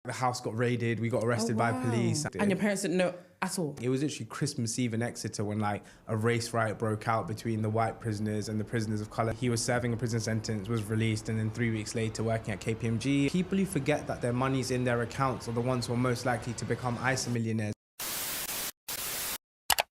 The house got raided, we got arrested by police. And your parents didn't know at all? It was literally Christmas Eve in Exeter when like a race riot broke out between the white prisoners and the prisoners of colour. He was serving a prison sentence, was released, and then 3 weeks later working at KPMG. People who forget that their money's in their accounts are the ones who are most likely to become ISA millionaires.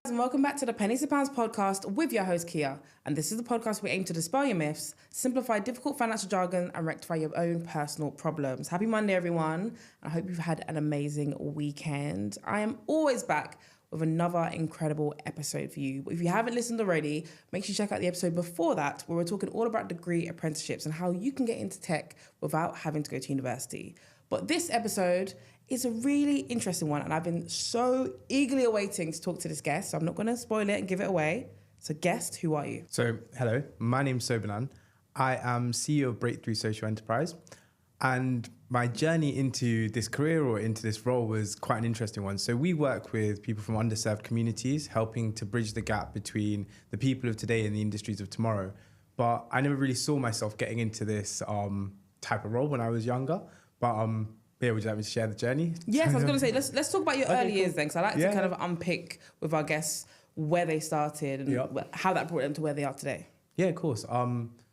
And welcome back to the Pennies and Pounds podcast with your host Kia. And this is the podcast where we aim to dispel your myths, simplify difficult financial jargon, and rectify your own personal problems. Happy Monday, everyone. I hope you've had an amazing weekend. I am always back with another incredible episode for you. But if you haven't listened already, make sure you check out the episode before that, where we're talking all about degree apprenticeships and how you can get into tech without having to go to university. But this episode is a really interesting one, and I've been so eagerly awaiting to talk to this guest, so I'm not going to spoil it and give it away. So guest, who are you? So, hello, my name's Sobanan. I am CEO of Breakthrough Social Enterprise, and my journey into this career or into this role was quite an interesting one. So we work with people from underserved communities, helping to bridge the gap between the people of today and the industries of tomorrow. But I never really saw myself getting into this type of role when I was younger. But yeah, would you like me to share the journey? Yes, I was going to say, let's talk about your early years then, because I like to kind of unpick with our guests where they started and how that brought them to where they are today. Yeah, of course.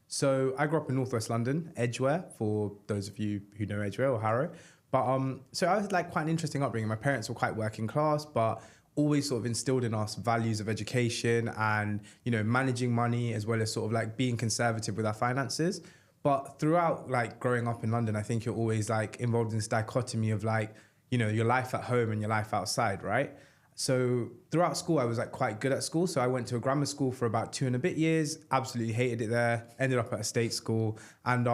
So I grew up in Northwest London, Edgware, for those of you who know Edgware or Harrow. But so I was like quite an interesting upbringing. My parents were quite working class, but always sort of instilled in us values of education and, you know, managing money, as well as sort of like being conservative with our finances. But throughout like growing up in London, I think you're always like involved in this dichotomy of like, you know, your life at home and your life outside, right? So throughout school, I was like quite good at school. So I went to a grammar school for about 2 and a bit years, absolutely hated it there, ended up at a state school. And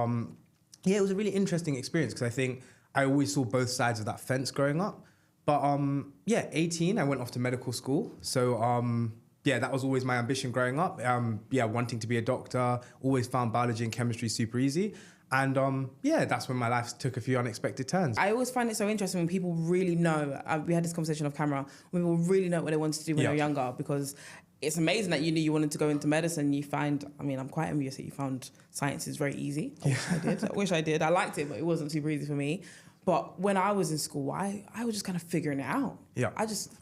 yeah, it was a really interesting experience because I think I always saw both sides of that fence growing up. But yeah, 18, I went off to medical school. So yeah, that was always my ambition growing up. Yeah, wanting to be a doctor, always found biology and chemistry super easy. And yeah, that's when my life took a few unexpected turns. I always find it so interesting when people really know, we had this conversation off camera, when people really know what they wanted to do when they were younger, because it's amazing that you knew you wanted to go into medicine. You find, I mean, I'm quite envious that you found sciences very easy. I wish I did. I liked it, but it wasn't super easy for me. But when I was in school, I was just kind of figuring it out. Yeah, I just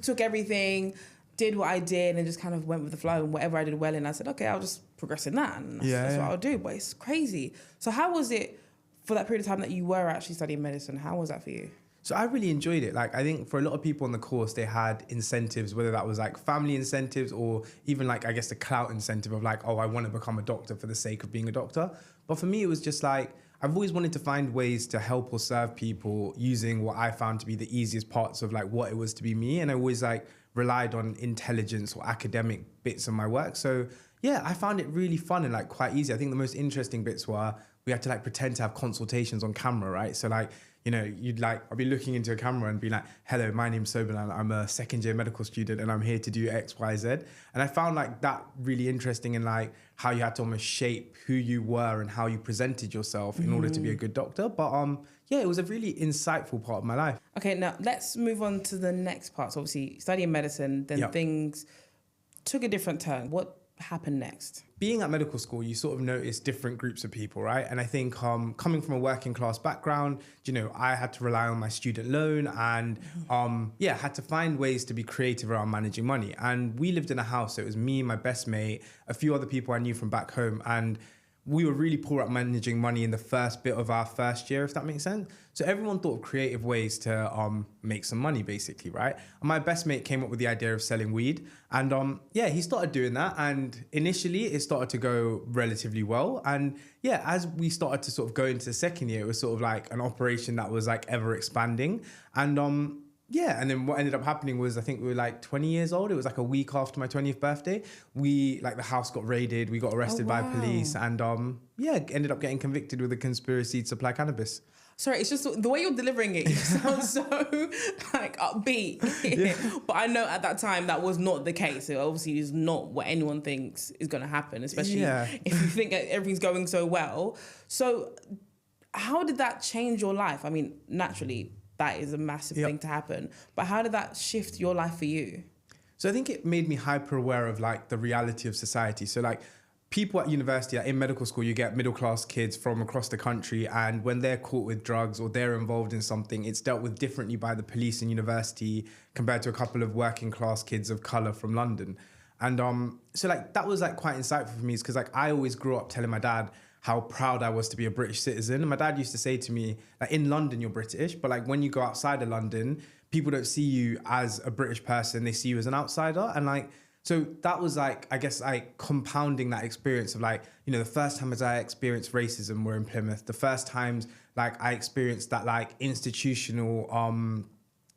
took everything, did what I did, and just kind of went with the flow. And whatever I did well in, I said, okay, I'll just progress in that. And that's what I'll do. But it's crazy. So how was it for that period of time that you were actually studying medicine? How was that for you? So I really enjoyed it. Like, I think for a lot of people on the course, they had incentives, whether that was like family incentives or even like, I guess, the clout incentive of like, oh, I want to become a doctor for the sake of being a doctor. But for me, it was just like, I've always wanted to find ways to help or serve people using what I found to be the easiest parts of like what it was to be me. And I always like relied on intelligence or academic bits of my work. So yeah, I found it really fun and like quite easy. I think the most interesting bits were we had to like pretend to have consultations on camera, right? So like, you know, I'll be looking into a camera and be like, hello, my name's Sobanan. I'm a second year medical student and I'm here to do X, Y, Z. And I found like that really interesting in like how you had to almost shape who you were and how you presented yourself in order to be a good doctor. But yeah, it was a really insightful part of my life. Okay, now let's move on to the next part. So obviously studying medicine, then things took a different turn. What happened next? Being at medical school, you sort of notice different groups of people, right? And I think coming from a working class background, you know, I had to rely on my student loan and yeah, had to find ways to be creative around managing money. And we lived in a house, so it was me, my best mate, a few other people I knew from back home, and we were really poor at managing money in the first bit of our first year, if that makes sense. So everyone thought of creative ways to make some money, basically, right? And my best mate came up with the idea of selling weed. And yeah, he started doing that. And initially, it started to go relatively well. And yeah, as we started to sort of go into the second year, it was sort of like an operation that was like ever expanding. And yeah, and then what ended up happening was I think we were like 20 years old. It was like a week after my 20th birthday. The house got raided. We got arrested by police and yeah, ended up getting convicted with a conspiracy to supply cannabis. Sorry, it's just the way you're delivering it, you sound so like upbeat. But I know at that time that was not the case. It obviously is not what anyone thinks is going to happen, especially if you think that everything's going so well. So how did that change your life? I mean, naturally, that is a massive thing to happen. But how did that shift your life for you? So I think it made me hyper aware of like the reality of society. So like people at university, like in medical school, you get middle class kids from across the country, and when they're caught with drugs or they're involved in something, it's dealt with differently by the police in university compared to a couple of working class kids of colour from London. And so like that was like quite insightful for me, because like I always grew up telling my dad how proud I was to be a British citizen. And my dad used to say to me, like, in London you're British, but like when you go outside of London, people don't see you as a British person, they see you as an outsider. And like, so that was like, I guess, like compounding that experience of like, you know, the first time as I experienced racism were in Plymouth. The first times like I experienced that like institutional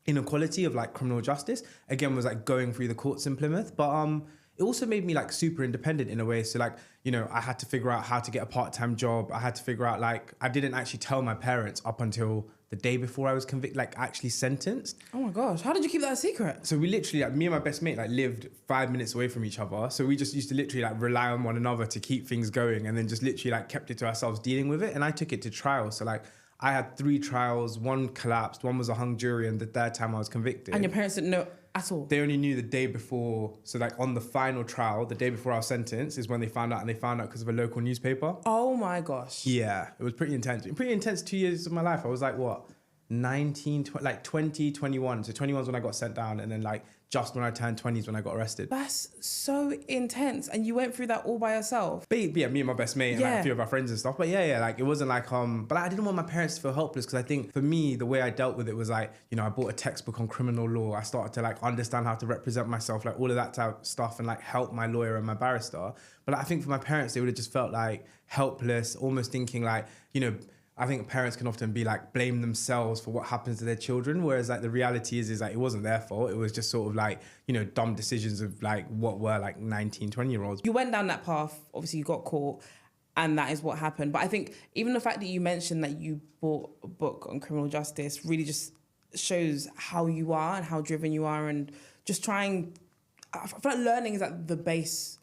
inequality of like criminal justice, again, was like going through the courts in Plymouth. But it also made me like super independent in a way. So like, you know, I had to figure out how to get a part-time job. I had to figure out like, I didn't actually tell my parents up until the day before I was convicted, like actually sentenced. Oh my gosh, how did you keep that a secret? So we literally, like me and my best mate, like lived 5 minutes away from each other. So we just used to literally like rely on one another to keep things going, and then just literally like kept it to ourselves dealing with it. And I took it to trial. So like I had 3 trials, 1 collapsed, 1 was a hung jury, and the 3rd time I was convicted. And your parents didn't know at all? They only knew the day before. So like on the final trial, the day before our sentence is when they found out, and they found out because of a local newspaper. Oh my gosh. Yeah, it was pretty intense. Pretty intense 2 years of my life. I was like, what? 19, like 20, 21. So 21 is when I got sent down, and then like just when I turned 20 is when I got arrested. That's so intense. And you went through that all by yourself? But yeah, me and my best mate and like a few of our friends and stuff. But yeah, like it wasn't like, but I didn't want my parents to feel helpless, because I think for me, the way I dealt with it was like, you know, I bought a textbook on criminal law. I started to like understand how to represent myself, like all of that type of stuff, and like help my lawyer and my barrister. But I think for my parents, they would have just felt like helpless, almost thinking like, you know, I think parents can often be like blame themselves for what happens to their children, whereas like the reality is like it wasn't their fault. It was just sort of like, you know, dumb decisions of like what were like 19, 20-year-olds. You went down that path, obviously you got caught, and that is what happened. But I think even the fact that you mentioned that you bought a book on criminal justice really just shows how you are and how driven you are, and just trying, I feel like learning is like the base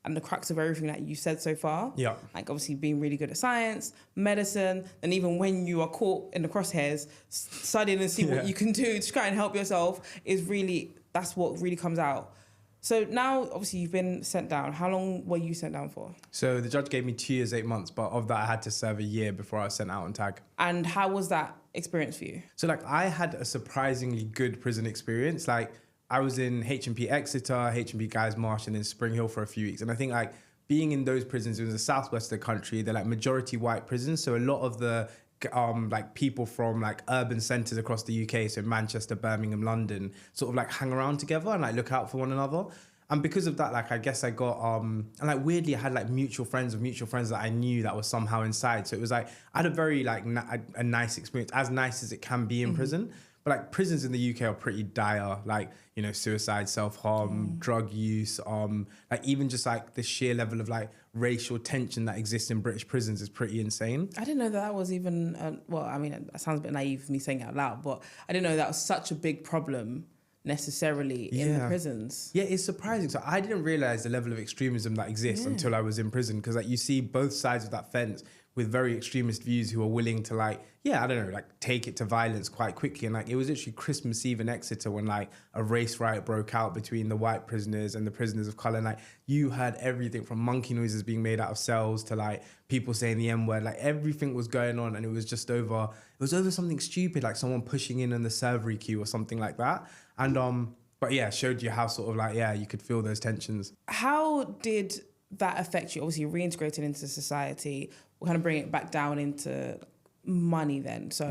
and the crux of everything that you said so far. Yeah. Like obviously being really good at science, medicine, and even when you are caught in the crosshairs, studying and see what you can do to try and help yourself is really, that's what really comes out. So now, obviously, you've been sent down. How long were you sent down for? So the judge gave me 2 years, 8 months, but of that I had to serve a year before I was sent out on tag. And how was that experience for you? So like I had a surprisingly good prison experience. Like I was in H&P Exeter, H&P Guys Marsh, and then Spring Hill for a few weeks. And I think like being in those prisons, it was the southwest of the country, they're like majority white prisons. So a lot of the like people from like urban centres across the UK, so Manchester, Birmingham, London, sort of like hang around together and like look out for one another. And because of that, like I guess I got and like weirdly I had like mutual friends that I knew that was somehow inside. So it was like I had a very like a nice experience, as nice as it can be in prison. But like prisons in the UK are pretty dire, like, you know, suicide, self-harm, drug use, like even just like the sheer level of like racial tension that exists in British prisons is pretty insane. I didn't know that was even, well, I mean, that sounds a bit naive me saying it out loud, but I didn't know that was such a big problem necessarily in the prisons. Yeah, it's surprising. So I didn't realize the level of extremism that exists until I was in prison, because like you see both sides of that fence with very extremist views who are willing to like, I don't know, like take it to violence quite quickly. And like it was actually Christmas Eve in Exeter when like a race riot broke out between the white prisoners and the prisoners of colour. And like you had everything from monkey noises being made out of cells to like people saying the N-word, like everything was going on, and it was just over something stupid, like someone pushing in the servery queue or something like that. And but yeah, showed you how sort of like, you could feel those tensions. How did that affect you? Obviously, you're reintegrated into society. We'll kind of bring it back down into money then. So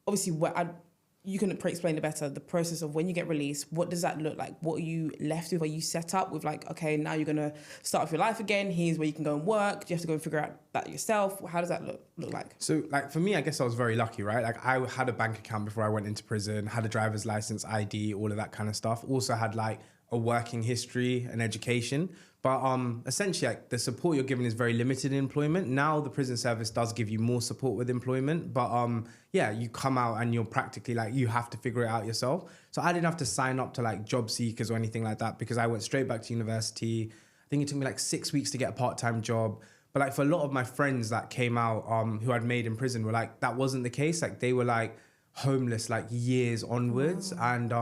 obviously, you can explain it better, the process of when you get released, what does that look like? What are you left with? Are you set up with like, okay, now you're going to start off your life again. Here's where you can go and work. Do you have to go and figure out that yourself? How does that look like? So like for me, I guess I was very lucky, right? Like I had a bank account before I went into prison, had a driver's license, ID, all of that kind of stuff. Also had like a working history and education. But essentially, like, the support you're given is very limited in employment. Now the prison service does give you more support with employment. But you come out and you're practically like, you have to figure it out yourself. So I didn't have to sign up to like job seekers or anything like that, because I went straight back to university. I think it took me like 6 weeks to get a part-time job. But like for a lot of my friends that came out who I'd made in prison were like, that wasn't the case. Like they were like homeless like years onwards and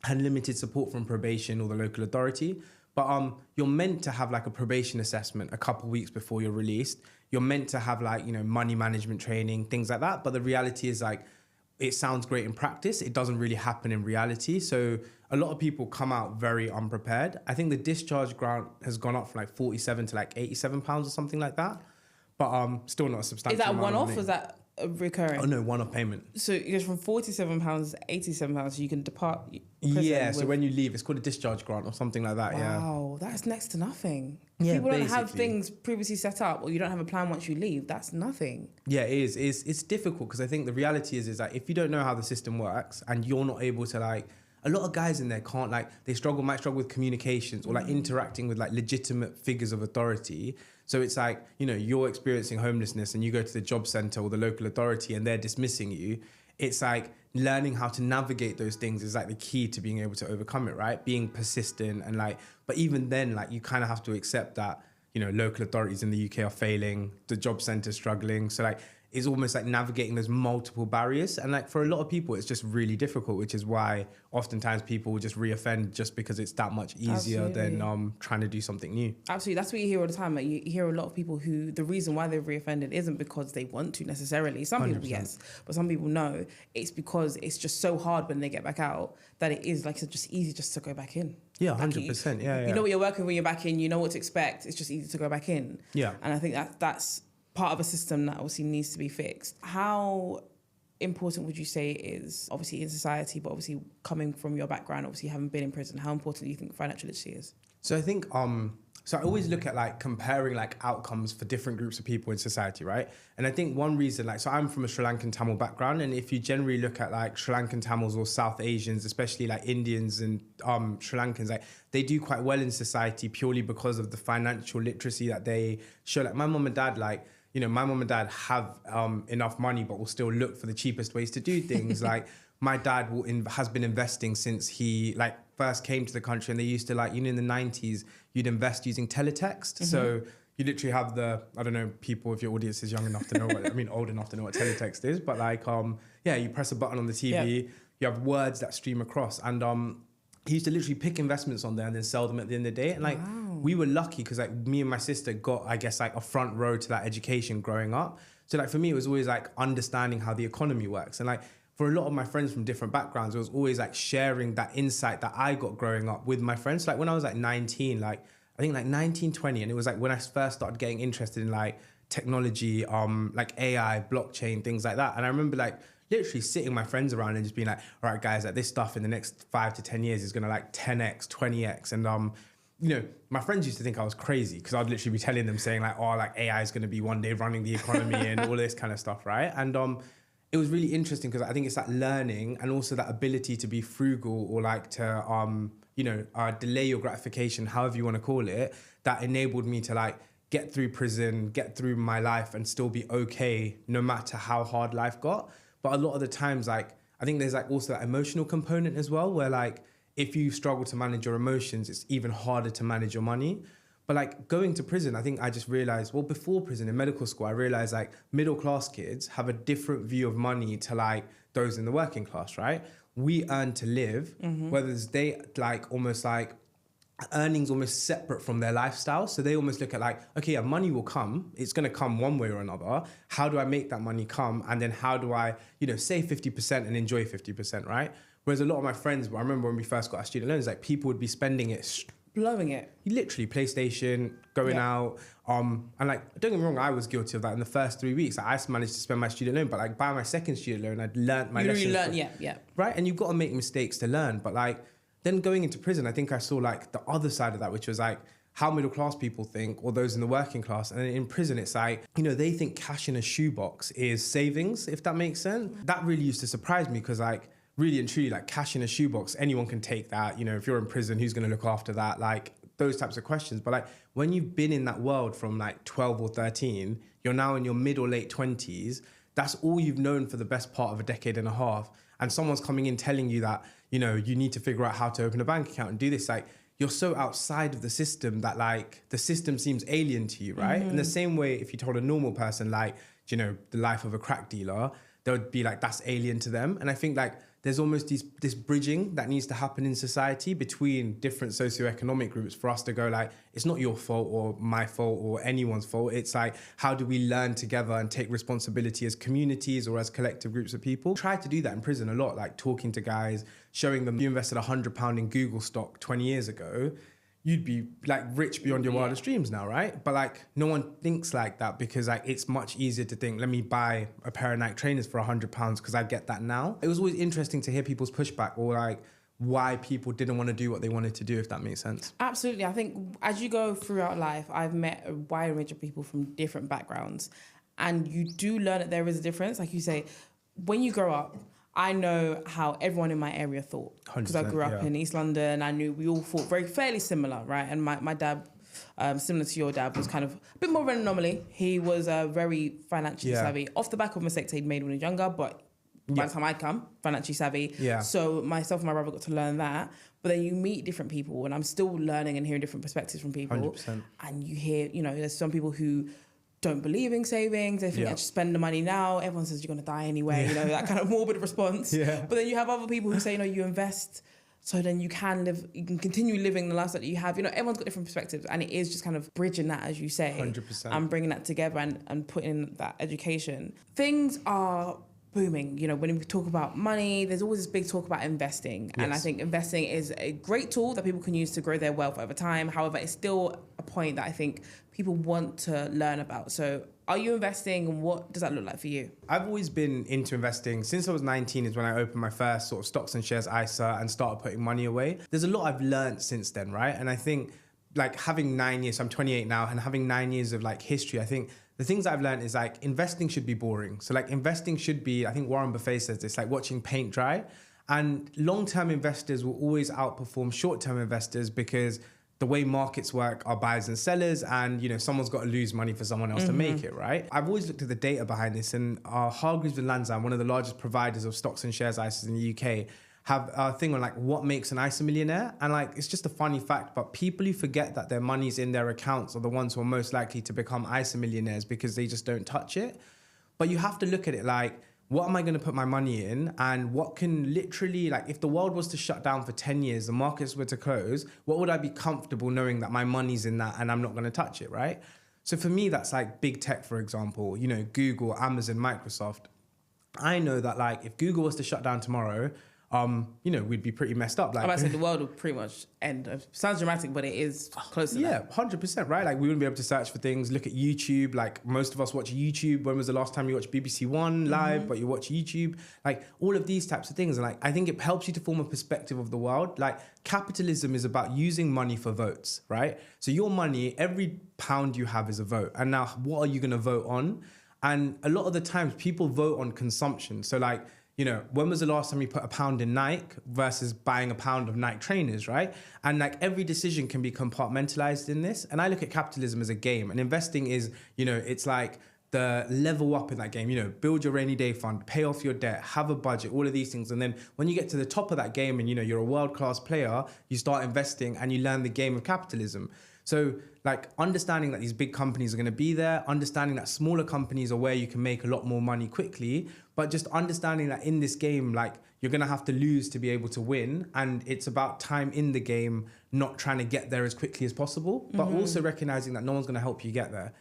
had limited support from probation or the local authority. But you're meant to have like a probation assessment a couple weeks before you're released. You're meant to have like, you know, money management training, things like that. But the reality is like, it sounds great in practice. It doesn't really happen in reality. So a lot of people come out very unprepared. I think the discharge grant has gone up from like 47 to like 87 pounds or something like that. But still not a substantial Is that amount one of off money. or is that recurring? Oh no, one-off payment. So it goes from £47 to £87, so you can depart prison Yeah, so with- when you leave, it's called a discharge grant or something like that, yeah. Wow, that's next to nothing. Yeah, People don't have basically. things previously set up, or you don't have a plan once you leave. That's nothing. Yeah, it is. It's difficult because I think the reality is that if you don't know how the system works and you're not able to like, a lot of guys in there can't like, they might struggle with communications or like interacting with like legitimate figures of authority. So it's like, you know, you're experiencing homelessness and you go to the job center or the local authority and they're dismissing you. It's like learning how to navigate those things is like the key to being able to overcome it, right? Being persistent and like, but even then, like you kind of have to accept that, you know, local authorities in the UK are failing, the job centre's struggling. So like, it's almost like navigating those multiple barriers. And like for a lot of people, it's just really difficult, which is why oftentimes people will just reoffend just because it's that much easier than trying to do something new. Absolutely. That's what you hear all the time. Like you hear a lot of people who the reason why they've reoffended isn't because they want to necessarily. Some people, 100%. yes, but some people know it's because it's just so hard when they get back out that it is like it's just easy just to go back in. Yeah, Like 100%. Yeah. You know what you're working when you're back in, you know what to expect. It's just easy to go back in. Yeah. And I think that's part of a system that obviously needs to be fixed. How important would you say it is, obviously in society, but obviously coming from your background, obviously having been in prison, how important do you think financial literacy is? So I think, so I always look at like comparing like outcomes for different groups of people in society, right? And I think one reason, like, so I'm from a Sri Lankan Tamil background, and if you generally look at like Sri Lankan Tamils or South Asians, especially like Indians and Sri Lankans, like they do quite well in society purely because of the financial literacy that they show. Like my mum and dad, like, you know, my mum and dad have enough money, but will still look for the cheapest ways to do things. Like my dad has been investing since he like first came to the country, and they used to like, you know, in the 90s, you'd invest using teletext. Mm-hmm. So you literally have I don't know, people, if your audience is young enough to know old enough to know what teletext is, but like, yeah, you press a button on the TV, you have words that stream across, and he used to literally pick investments on there and then sell them at the end of the day. And like, we were lucky because like me and my sister got, I guess, like a front row to that education growing up. So like for me, it was always like understanding how the economy works. And like for a lot of my friends from different backgrounds, it was always like sharing that insight that I got growing up with my friends. So like when I was like 19, like I think like 19, 20, and it was like when I first started getting interested in like technology, like AI, blockchain, things like that. And I remember like literally sitting my friends around and just being like, all right, guys, like this stuff in the next 5 to 10 years is going to like 10x, 20x. And, you know, my friends used to think I was crazy because I'd literally be telling them saying like, oh, like AI is going to be one day running the economy and all this kind of stuff, right? And it was really interesting because I think it's that learning and also that ability to be frugal or like to, you know, delay your gratification, however you want to call it, that enabled me to like get through prison, get through my life and still be okay no matter how hard life got. But a lot of the times, like, I think there's like also that emotional component as well, where like, if you struggle to manage your emotions, it's even harder to manage your money. But like going to prison, I think I just realized, well, before prison in medical school, I realized like middle class kids have a different view of money to like those in the working class, right? We earn to live, whereas they like almost like earnings almost separate from their lifestyle. So they almost look at like, okay, yeah, money will come. It's going to come one way or another. How do I make that money come? And then how do I, you know, save 50% and enjoy 50%, right? Whereas a lot of my friends, I remember when we first got our student loans, like people would be spending it blowing it. Literally PlayStation, going out. And like, don't get me wrong, I was guilty of that in the first 3 weeks. Like, I managed to spend my student loan, but like by my second student loan, I'd learned my lessons. You learned, Right? And you've got to make mistakes to learn. But like, then going into prison, I think I saw like the other side of that, which was like how middle class people think, or those in the working class. And in prison, it's like, you know, they think cash in a shoebox is savings, if that makes sense. That really used to surprise me because like, really and truly, like cash in a shoebox, anyone can take that. You know, if you're in prison, who's going to look after that? Like those types of questions. But like when you've been in that world from like 12 or 13, you're now in your mid or late 20s. That's all you've known for the best part of a decade and a half. And someone's coming in telling you that, you know, you need to figure out how to open a bank account and do this. Like you're so outside of the system that like the system seems alien to you, right? In the same way, if you told a normal person, like, you know, the life of a crack dealer, they would be like, that's alien to them. And I think like there's almost this bridging that needs to happen in society between different socioeconomic groups for us to go like, it's not your fault or my fault or anyone's fault. It's like, how do we learn together and take responsibility as communities or as collective groups of people? I tried to do that in prison a lot, like talking to guys, showing them you invested £100 in Google stock 20 years ago, you'd be like rich beyond your wildest dreams now, right? But like no one thinks like that because like it's much easier to think, let me buy a pair of Nike trainers for £100 because I get that now. It was always interesting to hear people's pushback or like why people didn't want to do what they wanted to do, if that makes sense. Absolutely. I think as you go throughout life, I've met a wide range of people from different backgrounds, and you do learn that there is a difference. Like you say, when you grow up, I know how everyone in my area thought because I grew up in East London. I knew we all thought fairly similar, right? And my dad, similar to your dad, was kind of a bit more of an anomaly. He was very financially savvy, off the back of mistakes he'd made when he was younger, but by the time I'd come, financially savvy. Yeah. So myself and my brother got to learn that. But then you meet different people, and I'm still learning and hearing different perspectives from people. 100%. And you hear, there's some people who don't believe in savings. They think I should spend the money now. Everyone says you're going to die anyway. That kind of morbid response. Yeah. But then you have other people who say, you invest so then you can continue living the lifestyle that you have. Everyone's got different perspectives, and it is just kind of bridging that, as you say. 100%. And bringing that together and putting in that education. Things are booming. When we talk about money, there's always this big talk about investing. Yes. And I think investing is a great tool that people can use to grow their wealth over time. However, it's still a point that I think people want to learn about. So are you investing, and what does that look like for you? I've always been into investing. Since I was 19 is when I opened my first sort of stocks and shares ISA and started putting money away. There's a lot I've learned since then, right? And I think like having 9 years, so I'm 28 now, and having 9 years of like history, I think the things I've learned is like investing should be boring. So like investing should be, I think Warren Buffett says this, like watching paint dry. And long-term investors will always outperform short-term investors because the way markets work are buyers and sellers, and someone's got to lose money for someone else to make it, right? I've always looked at the data behind this, and Hargreaves and Lansdowne, one of the largest providers of stocks and shares ISAs in the UK, have a thing on like what makes an ISA millionaire. And like, it's just a funny fact, but people who forget that their money's in their accounts are the ones who are most likely to become ISA millionaires because they just don't touch it. But you have to look at it like, what am I going to put my money in? And what can literally, like, if the world was to shut down for 10 years, the markets were to close, what would I be comfortable knowing that my money's in that and I'm not going to touch it, right? So for me, that's like big tech, for example, Google, Amazon, Microsoft. I know that like if Google was to shut down tomorrow, we'd be pretty messed up. Like, I'm about to say the world would pretty much end. Sounds dramatic, but it is close to that. Yeah, 100%, right? Like we wouldn't be able to search for things, look at YouTube. Like most of us watch YouTube. When was the last time you watched BBC One live, but you watch YouTube? Like all of these types of things. And like, I think it helps you to form a perspective of the world. Like capitalism is about using money for votes, right? So your money, every pound you have is a vote. And now what are you going to vote on? And a lot of the times people vote on consumption. So like, when was the last time you put a pound in Nike versus buying a pound of Nike trainers, right? And like every decision can be compartmentalized in this. And I look at capitalism as a game, and investing is, it's like the level up in that game, build your rainy day fund, pay off your debt, have a budget, all of these things. And then when you get to the top of that game and, you're a world-class player, you start investing and you learn the game of capitalism. So like understanding that these big companies are going to be there, understanding that smaller companies are where you can make a lot more money quickly, but just understanding that in this game, like you're going to have to lose to be able to win. And it's about time in the game, not trying to get there as quickly as possible, but also recognizing that no one's going to help you get there.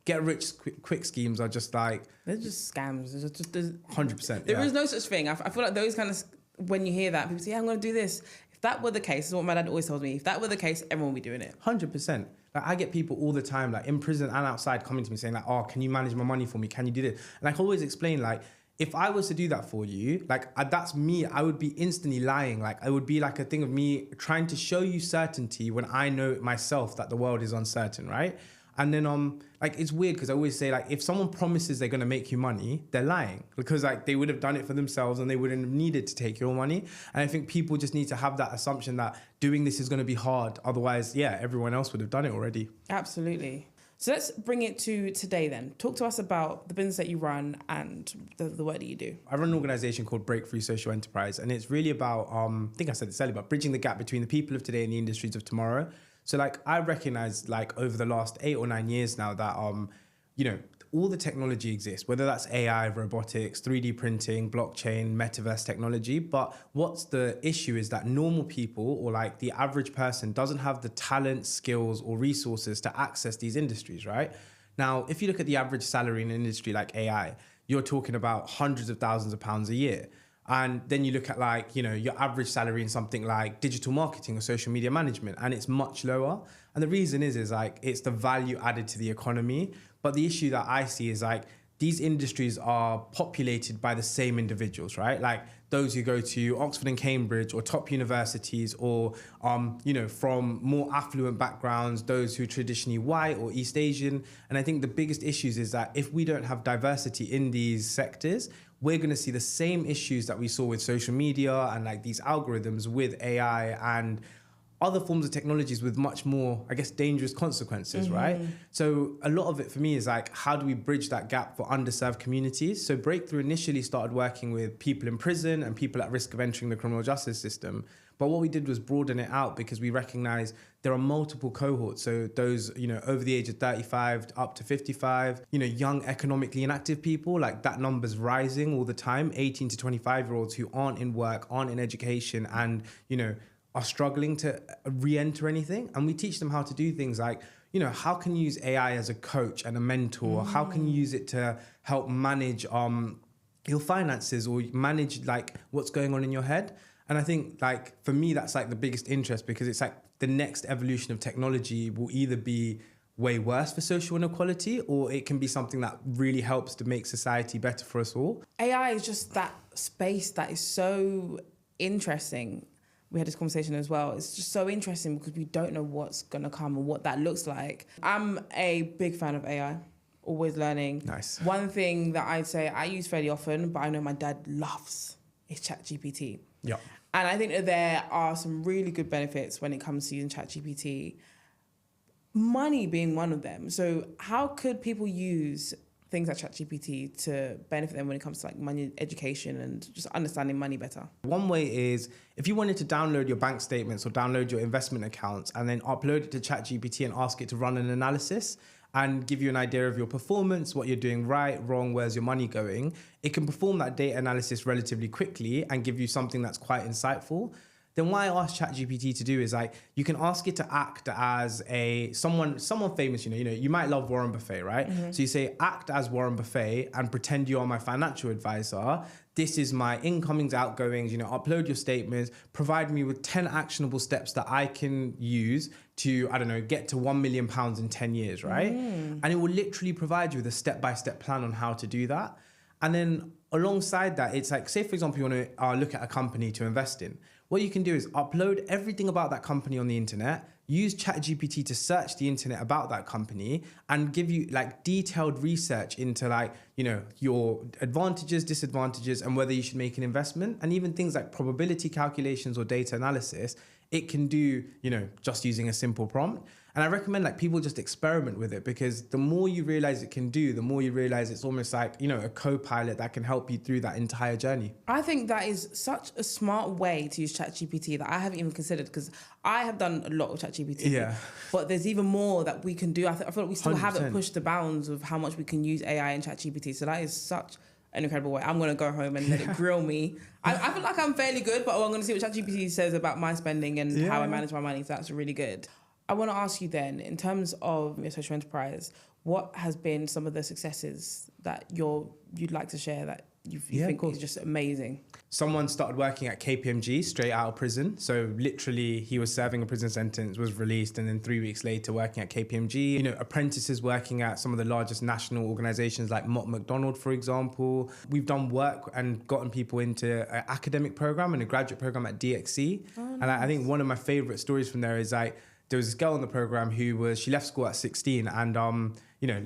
Get rich quick schemes are just like... They're just scams. There's 100%. There is no such thing. I feel like those kind of... When you hear that, people say, I'm going to do this. If that were the case, this is what my dad always tells me. If that were the case, everyone would be doing it. 100%. Like I get people all the time, like in prison and outside, coming to me saying like, oh, can you manage my money for me? Can you do this? And I can always explain like, if I was to do that for you, like that's me, I would be instantly lying. Like I would be like a thing of me trying to show you certainty when I know myself that the world is uncertain, right? And then like it's weird because I always say like if someone promises they're gonna make you money, they're lying because like they would have done it for themselves and they wouldn't have needed to take your money. And I think people just need to have that assumption that doing this is gonna be hard. Otherwise, everyone else would have done it already. Absolutely. So let's bring it to today then. Talk to us about the business that you run and the work that you do. I run an organization called Breakthrough Social Enterprise, and it's really about, I think I said this earlier, about bridging the gap between the people of today and the industries of tomorrow. So like I recognize like over the last 8 or 9 years now that, all the technology exists, whether that's AI, robotics, 3D printing, blockchain, metaverse technology. But what's the issue is that normal people, or like the average person, doesn't have the talent, skills, or resources to access these industries, right? Now, if you look at the average salary in an industry like AI, you're talking about hundreds of thousands of pounds a year. And then you look at like, your average salary in something like digital marketing or social media management, and it's much lower. And the reason is like, it's the value added to the economy. But the issue that I see is like, these industries are populated by the same individuals, right? Like those who go to Oxford and Cambridge or top universities, or, from more affluent backgrounds, those who are traditionally white or East Asian. And I think the biggest issues is that if we don't have diversity in these sectors, we're going to see the same issues that we saw with social media and like these algorithms with AI and other forms of technologies with much more, I guess, dangerous consequences, right? So a lot of it for me is like, how do we bridge that gap for underserved communities? So Breakthrough initially started working with people in prison and people at risk of entering the criminal justice system. But what we did was broaden it out because we recognize there are multiple cohorts. So those, over the age of 35 up to 55, young economically inactive people, like that number's rising all the time, 18 to 25-year-olds who aren't in work, aren't in education, and, are struggling to re-enter anything. And we teach them how to do things like, how can you use AI as a coach and a mentor? How can you use it to help manage your finances or manage like what's going on in your head? And I think like, for me, that's like the biggest interest, because it's like the next evolution of technology will either be way worse for social inequality, or it can be something that really helps to make society better for us all. AI is just that space that is so interesting. We had this conversation as well. It's just so interesting because we don't know what's going to come and what that looks like. I'm a big fan of AI, always learning. Nice. One thing that I'd say I use fairly often, but I know my dad loves, is ChatGPT. Yeah. And I think that there are some really good benefits when it comes to using ChatGPT, money being one of them. So how could people use things like ChatGPT to benefit them when it comes to like money, education, and just understanding money better? One way is if you wanted to download your bank statements or download your investment accounts and then upload it to ChatGPT and ask it to run an analysis and give you an idea of your performance, what you're doing right, wrong, where's your money going, it can perform that data analysis relatively quickly and give you something that's quite insightful. Then what I asked ChatGPT to do is like, you can ask it to act as someone famous, you might love Warren Buffett, right? Mm-hmm. So you say, act as Warren Buffett and pretend you are my financial advisor. This is my incomings, outgoings, upload your statements, provide me with 10 actionable steps that I can use to, get to £1 million in 10 years, right? And it will literally provide you with a step-by-step plan on how to do that. And then alongside that, it's like, say, for example, you want to look at a company to invest in. What you can do is upload everything about that company on the internet, use ChatGPT to search the internet about that company and give you like detailed research into like, your advantages, disadvantages, and whether you should make an investment. And even things like probability calculations or data analysis, it can do, just using a simple prompt. And I recommend like people just experiment with it, because the more you realize it can do, the more you realize it's almost like, a co-pilot that can help you through that entire journey. I think that is such a smart way to use ChatGPT that I haven't even considered, because I have done a lot of ChatGPT. Yeah. But there's even more that we can do. I feel like we still 100%. haven't pushed the bounds of how much we can use AI and ChatGPT. So that is such an incredible way. I'm going to go home and let it grill me. I feel like I'm fairly good, but I'm going to see what ChatGPT says about my spending and how I manage my money. So that's really good. I want to ask you then, in terms of your social enterprise, what has been some of the successes that you'd like to share that you think is just amazing? Someone started working at KPMG straight out of prison. So literally he was serving a prison sentence, was released, and then 3 weeks later working at KPMG. Apprentices working at some of the largest national organizations like Mott MacDonald, for example. We've done work and gotten people into an academic program and a graduate program at DXC. Oh, nice. And I think one of my favorite stories from there is like, there was this girl on the program she left school at 16 and,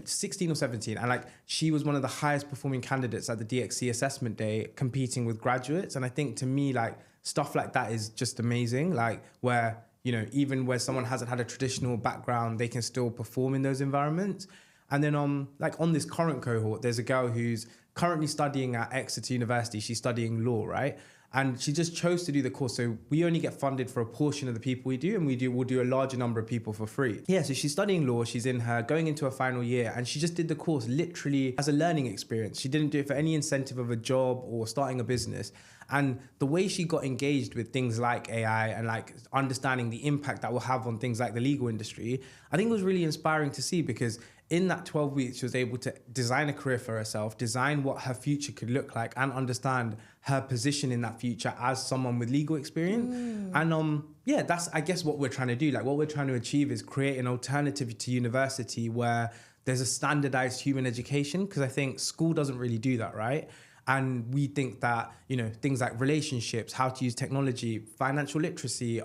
16 or 17. And like, she was one of the highest performing candidates at the DXC assessment day competing with graduates. And I think to me, like stuff like that is just amazing. Like where, even where someone hasn't had a traditional background, they can still perform in those environments. And then on this current cohort, there's a girl who's currently studying at Exeter University. She's studying law, right? And she just chose to do the course. So we only get funded for a portion of the people we do, and we'll do a larger number of people for free. Yeah, so she's studying law, she's going into her final year, and she just did the course literally as a learning experience. She didn't do it for any incentive of a job or starting a business. And the way she got engaged with things like AI and like understanding the impact that will have on things like the legal industry, I think was really inspiring to see, because in that 12 weeks, she was able to design a career for herself, design what her future could look like, and understand her position in that future as someone with legal experience. And yeah, that's, I guess, what we're trying to do. Like, what we're trying to achieve is create an alternative to university where there's a standardized human education, because I think school doesn't really do that, right? And we think that, you know, things like relationships, how to use technology, financial literacy,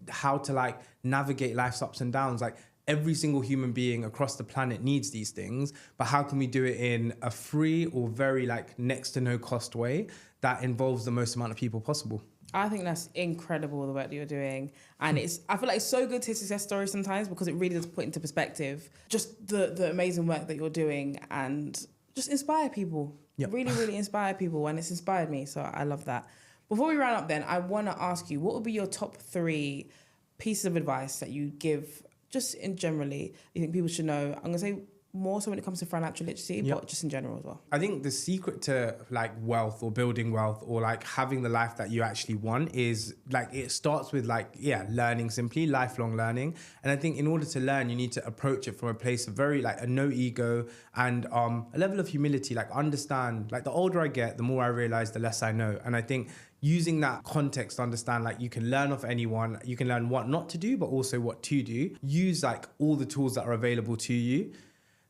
how to like navigate life's ups and downs, like every single human being across the planet needs these things, but how can we do it in a free or very like next to no cost way that involves the most amount of people possible? I think that's incredible, the work that you're doing. And I feel like it's so good to hear success stories sometimes, because it really does put into perspective just the amazing work that you're doing and just inspire people. Yep. Really, really inspire people, and it's inspired me. So I love that. Before we round up then, I want to ask you, what would be your top 3 pieces of advice that you give just in generally you think people should know? I'm going to say more so when it comes to financial literacy, but just in general as well. I think the secret to like wealth or building wealth or like having the life that you actually want is like, it starts with like, learning, simply lifelong learning. And I think in order to learn, you need to approach it from a place of very like a no ego and a level of humility, like understand, like the older I get, the more I realize, the less I know. And I think using that context to understand, like you can learn off anyone, you can learn what not to do, but also what to do. Use like all the tools that are available to you.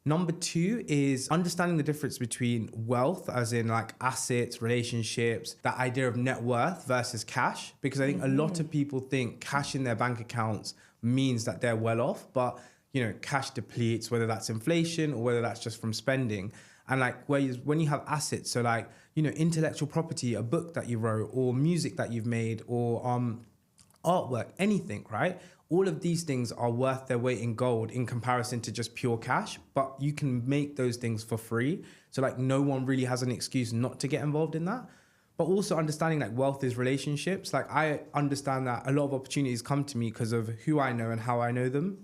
Number 2 is understanding the difference between wealth, as in like assets, relationships, that idea of net worth versus cash. Because I think a lot of people think cash in their bank accounts means that they're well off, but you know, cash depletes, whether that's inflation or whether that's just from spending. And like when you have assets, so like, you know, intellectual property, a book that you wrote or music that you've made or artwork, anything, right? All of these things are worth their weight in gold in comparison to just pure cash, but you can make those things for free. So like no one really has an excuse not to get involved in that. But also understanding like wealth is relationships. Like I understand that a lot of opportunities come to me because of who I know and how I know them.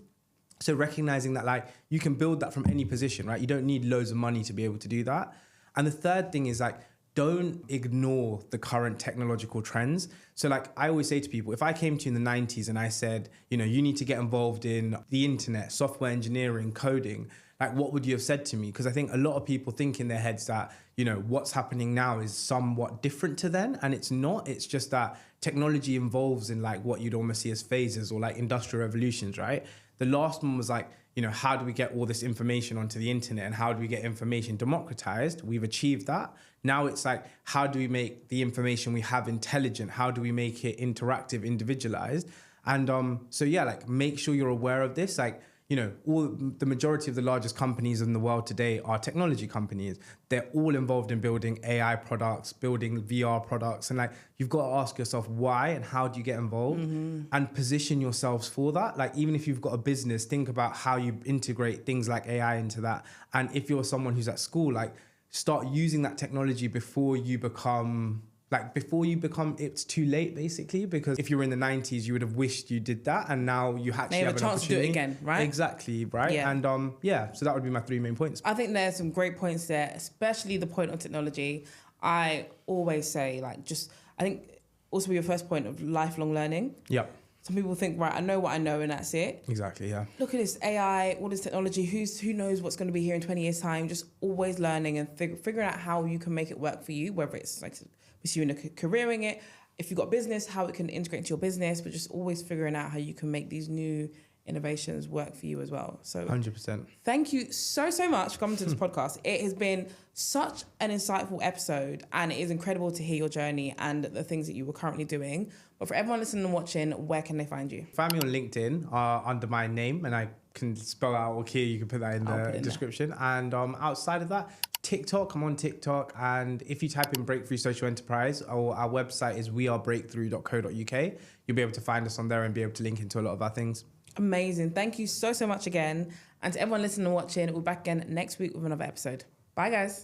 So recognizing that like you can build that from any position, right? You don't need loads of money to be able to do that. And the third thing is like, don't ignore the current technological trends. So like I always say to people, if I came to you in the 90s and I said, you know, you need to get involved in the internet, software engineering, coding, like what would you have said to me? Because I think a lot of people think in their heads that, you know, what's happening now is somewhat different to then. And it's not. It's just that technology evolves in like what you'd almost see as phases or like industrial revolutions, right? The last one was like, you know, how do we get all this information onto the internet and how do we get information democratized? We've achieved that. Now it's like, how do we make the information we have intelligent? How do we make it interactive, individualized? And so yeah, like make sure you're aware of this. Like, you know, the majority of the largest companies in the world today are technology companies. They're all involved in building AI products, building VR products. And like, you've got to ask yourself why and how do you get involved and position yourselves for that. Like, even if you've got a business, think about how you integrate things like AI into that. And if you're someone who's at school, like start using that technology before you become it's too late, basically, because if you were in the 90s, you would have wished you did that, and now you actually have a chance to do it again, right? Exactly, right? Yeah. And so that would be my 3 main points. I think there's some great points there, especially the point on technology. I always say, like, I think also your first point of lifelong learning. Yep. Some people think, right, I know what I know and that's it. Exactly, yeah. Look at this AI, all this technology, who knows what's going to be here in 20 years' time. Just always learning and figuring out how you can make it work for you, whether it's like pursuing a career in it, if you've got business, how it can integrate into your business, but just always figuring out how you can make these new innovations work for you as well. So 100%. Thank you so much for coming to this podcast. It has been such an insightful episode, and it is incredible to hear your journey and the things that you were currently doing. But for everyone listening and watching, where can they find you? Find me on LinkedIn under my name, and I can spell out Okia. You can put that in the description. There. And outside of that, TikTok, I'm on TikTok. And if you type in Breakthrough Social Enterprise, our website is wearebreakthrough.co.uk. You'll be able to find us on there and be able to link into a lot of our things. Amazing. Thank you so much again. And to everyone listening and watching, we'll be back again next week with another episode. Bye, guys.